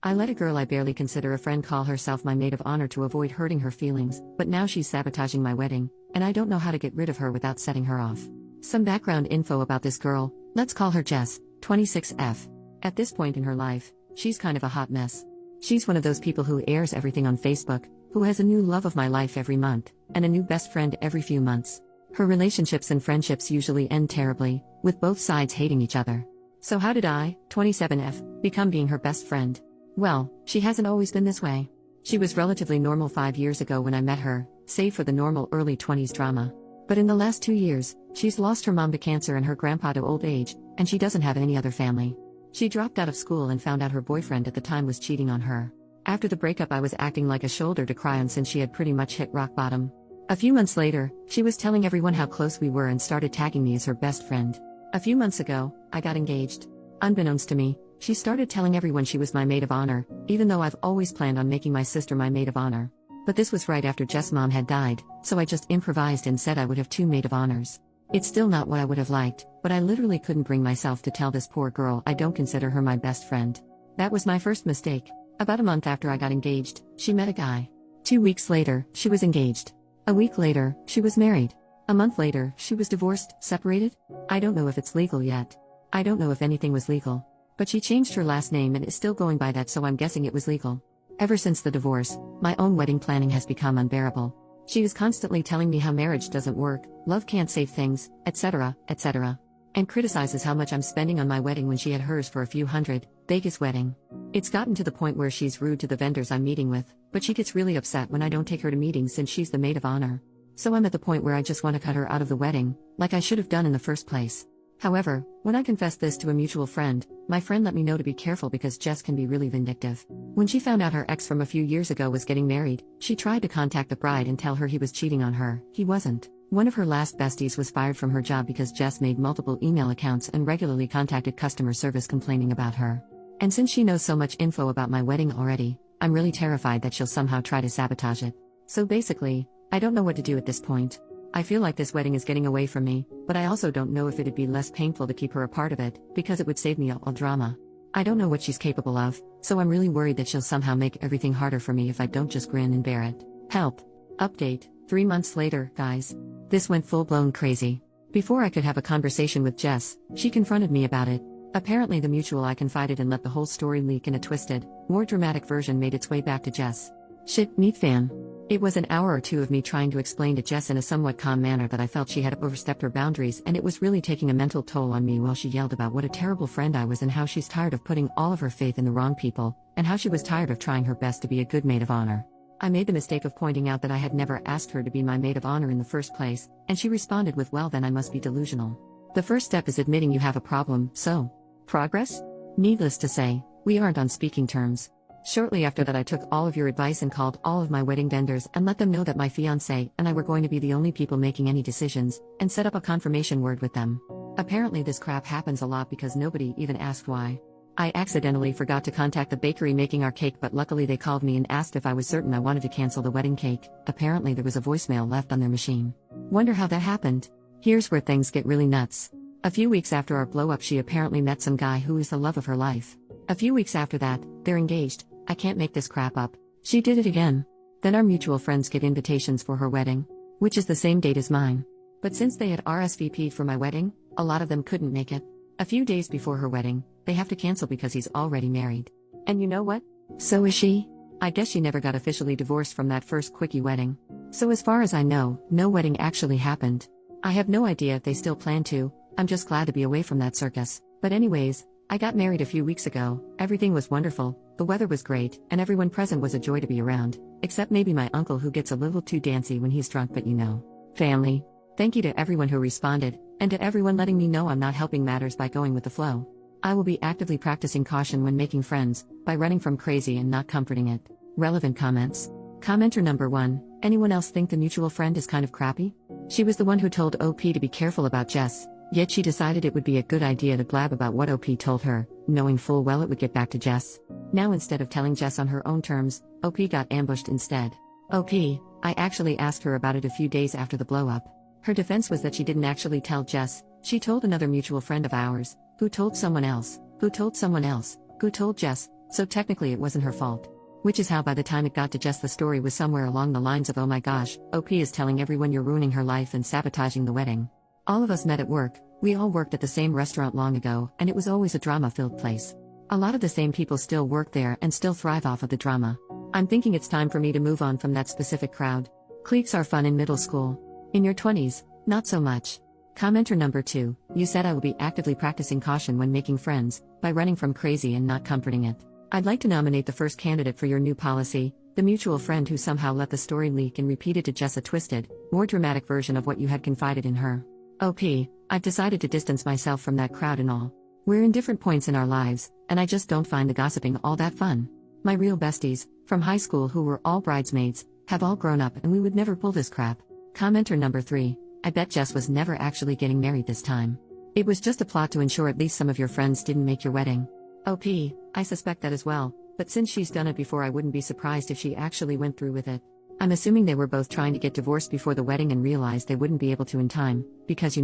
I let a girl I barely consider a friend call herself my maid of honor to avoid hurting her feelings, but now she's sabotaging my wedding, and I don't know how to get rid of her without setting her off. Some background info about this girl: let's call her Jess, 26F. At this point in her life, she's kind of a hot mess. She's one of those people who airs everything on Facebook, who has a new love of my life every month, and a new best friend every few months. Her relationships and friendships usually end terribly, with both sides hating each other. So how did I, 27F, become being her best friend? Well, she hasn't always been this way. She was relatively normal 5 years ago when I met her, save for the normal early 20s drama. But in the last 2 years, she's lost her mom to cancer and her grandpa to old age, and she doesn't have any other family. She dropped out of school and found out her boyfriend at the time was cheating on her. After the breakup, I was acting like a shoulder to cry on since she had pretty much hit rock bottom. A few months later, she was telling everyone how close we were and started tagging me as her best friend. A few months ago, I got engaged. Unbeknownst to me, she started telling everyone she was my maid of honor, even though I've always planned on making my sister my maid of honor. But this was right after Jess' mom had died, so I just improvised and said I would have 2 maid of honors. It's still not what I would have liked, but I literally couldn't bring myself to tell this poor girl I don't consider her my best friend. That was my first mistake. About a month after I got engaged, she met a guy. 2 weeks later, she was engaged. A week later, she was married. A month later, she was divorced, separated. I don't know if it's legal yet. I don't know if anything was legal. But she changed her last name and is still going by that, so I'm guessing it was legal. Ever since the divorce, my own wedding planning has become unbearable. She is constantly telling me how marriage doesn't work, love can't save things, etc., etc. And criticizes how much I'm spending on my wedding when she had hers for a few hundred. Vegas wedding. It's gotten to the point where she's rude to the vendors I'm meeting with, but she gets really upset when I don't take her to meetings since she's the maid of honor. So I'm at the point where I just want to cut her out of the wedding, like I should have done in the first place. However, when I confessed this to a mutual friend, my friend let me know to be careful because Jess can be really vindictive. When she found out her ex from a few years ago was getting married, she tried to contact the bride and tell her he was cheating on her. He wasn't. One of her last besties was fired from her job because Jess made multiple email accounts and regularly contacted customer service complaining about her. And since she knows so much info about my wedding already, I'm really terrified that she'll somehow try to sabotage it. So basically, I don't know what to do at this point. I feel like this wedding is getting away from me, but I also don't know if it'd be less painful to keep her a part of it, because it would save me all drama. I don't know what she's capable of, so I'm really worried that she'll somehow make everything harder for me if I don't just grin and bear it. Help. Update. 3 months later, guys. This went full-blown crazy. Before I could have a conversation with Jess, she confronted me about it. Apparently the mutual I confided in let the whole story leak, and a twisted, more dramatic version made its way back to Jess. Shit, meet fan. It was an hour or two of me trying to explain to Jess in a somewhat calm manner that I felt she had overstepped her boundaries, and it was really taking a mental toll on me while she yelled about what a terrible friend I was and how she's tired of putting all of her faith in the wrong people, and how she was tired of trying her best to be a good maid of honor. I made the mistake of pointing out that I had never asked her to be my maid of honor in the first place, and she responded with, well, then I must be delusional. The first step is admitting you have a problem, so. Progress? Needless to say, we aren't on speaking terms. Shortly after that, I took all of your advice and called all of my wedding vendors and let them know that my fiancé and I were going to be the only people making any decisions, and set up a confirmation word with them. Apparently this crap happens a lot because nobody even asked why. I accidentally forgot to contact the bakery making our cake, but luckily they called me and asked if I was certain I wanted to cancel the wedding cake. Apparently there was a voicemail left on their machine. Wonder how that happened. Here's where things get really nuts. A few weeks after our blow-up, she apparently met some guy who is the love of her life. A few weeks after that, they're engaged. I can't make this crap up. She did it again. Then our mutual friends get invitations for her wedding, which is the same date as mine. But since they had RSVP'd for my wedding, a lot of them couldn't make it. A few days before her wedding, they have to cancel because he's already married. And you know what? So is she. I guess she never got officially divorced from that first quickie wedding. So as far as I know, no wedding actually happened. I have no idea if they still plan to. I'm just glad to be away from that circus. But anyways, I got married a few weeks ago. Everything was wonderful, the weather was great, and everyone present was a joy to be around, except maybe my uncle who gets a little too dancy when he's drunk, but you know. Family. Thank you to everyone who responded, and to everyone letting me know I'm not helping matters by going with the flow. I will be actively practicing caution when making friends, by running from crazy and not comforting it. Relevant comments. Commenter number 1, anyone else think the mutual friend is kind of crappy? She was the one who told OP to be careful about Jess. Yet she decided it would be a good idea to blab about what OP told her, knowing full well it would get back to Jess. Now instead of telling Jess on her own terms, OP got ambushed instead. OP, I actually asked her about it a few days after the blow-up. Her defense was that she didn't actually tell Jess, she told another mutual friend of ours, who told someone else, who told someone else, who told Jess, so technically it wasn't her fault. Which is how by the time it got to Jess the story was somewhere along the lines of, oh my gosh, OP is telling everyone you're ruining her life and sabotaging the wedding. All of us met at work, we all worked at the same restaurant long ago, and it was always a drama-filled place. A lot of the same people still work there and still thrive off of the drama. I'm thinking it's time for me to move on from that specific crowd. Cliques are fun in middle school. In your 20s, not so much. Commenter number 2, you said I will be actively practicing caution when making friends, by running from crazy and not comforting it. I'd like to nominate the first candidate for your new policy, the mutual friend who somehow let the story leak and repeated to Jess a twisted, more dramatic version of what you had confided in her. OP, I've decided to distance myself from that crowd and all. We're in different points in our lives, and I just don't find the gossiping all that fun. My real besties, from high school who were all bridesmaids, have all grown up and we would never pull this crap. Commenter number 3, I bet Jess was never actually getting married this time. It was just a plot to ensure at least some of your friends didn't make your wedding. OP, I suspect that as well, but since she's done it before I wouldn't be surprised if she actually went through with it. I'm assuming they were both trying to get divorced before the wedding and realized they wouldn't be able to in time, because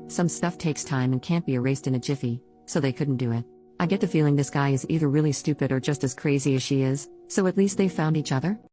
some stuff takes time and can't be erased in a jiffy, so they couldn't do it. I get the feeling this guy is either really stupid or just as crazy as she is, so at least they found each other?